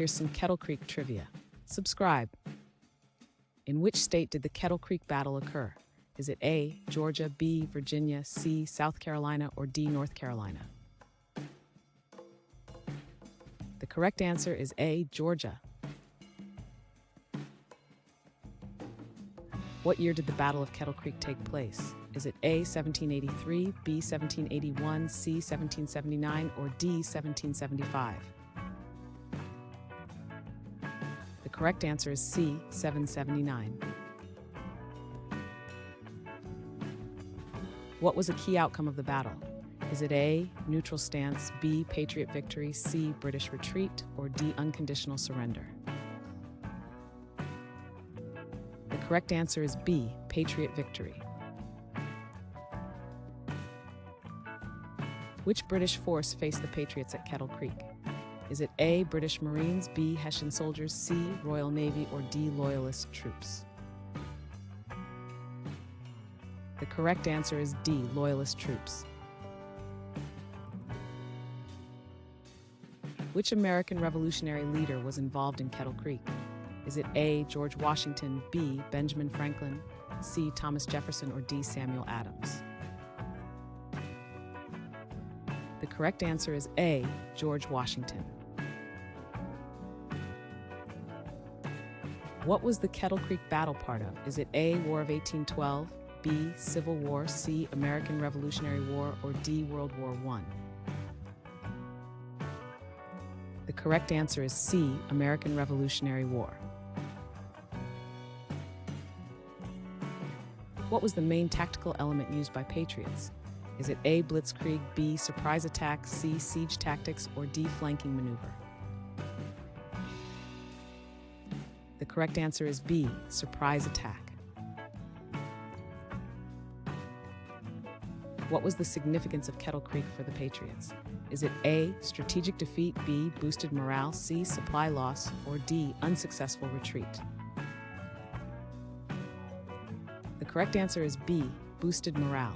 Here's some Kettle Creek trivia. Subscribe. In which state did the Kettle Creek battle occur? Is it A, Georgia, B, Virginia, C, South Carolina, or D, North Carolina? The correct answer is A, Georgia. What year did the Battle of Kettle Creek take place? Is it A, 1783, B, 1781, C, 1779, or D, 1775? The correct answer is C, 779. What was a key outcome of the battle? Is it A, neutral stance, B, Patriot victory, C, British retreat, or D, unconditional surrender? The correct answer is B, Patriot victory. Which British force faced the Patriots at Kettle Creek? Is it A, British Marines, B, Hessian soldiers, C, Royal Navy, or D, Loyalist troops? The correct answer is D, Loyalist troops. Which American revolutionary leader was involved in Kettle Creek? Is it A, George Washington, B, Benjamin Franklin, C, Thomas Jefferson, or D, Samuel Adams? The correct answer is A, George Washington. What was the Kettle Creek battle part of? Is it A, War of 1812, B, Civil War, C, American Revolutionary War, or D, World War I? The correct answer is C, American Revolutionary War. What was the main tactical element used by Patriots? Is it A, blitzkrieg, B, surprise attack, C, siege tactics, or D, flanking maneuver? The correct answer is B, surprise attack. What was the significance of Kettle Creek for the Patriots? Is it A, strategic defeat, B, boosted morale, C, supply loss, or D, unsuccessful retreat? The correct answer is B, boosted morale.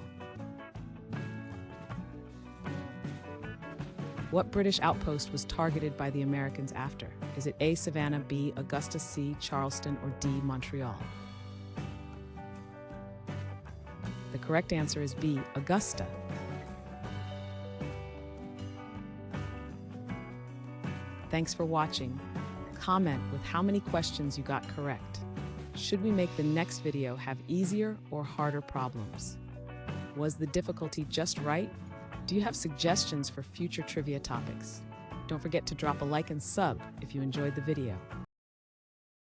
What British outpost was targeted by the Americans after? Is it A, Savannah, B, Augusta, C, Charleston, or D, Montreal? The correct answer is B, Augusta. Thanks for watching. Comment with how many questions you got correct. Should we make the next video have easier or harder problems? Was the difficulty just right? Do you have suggestions for future trivia topics? Don't forget to drop a like and sub if you enjoyed the video.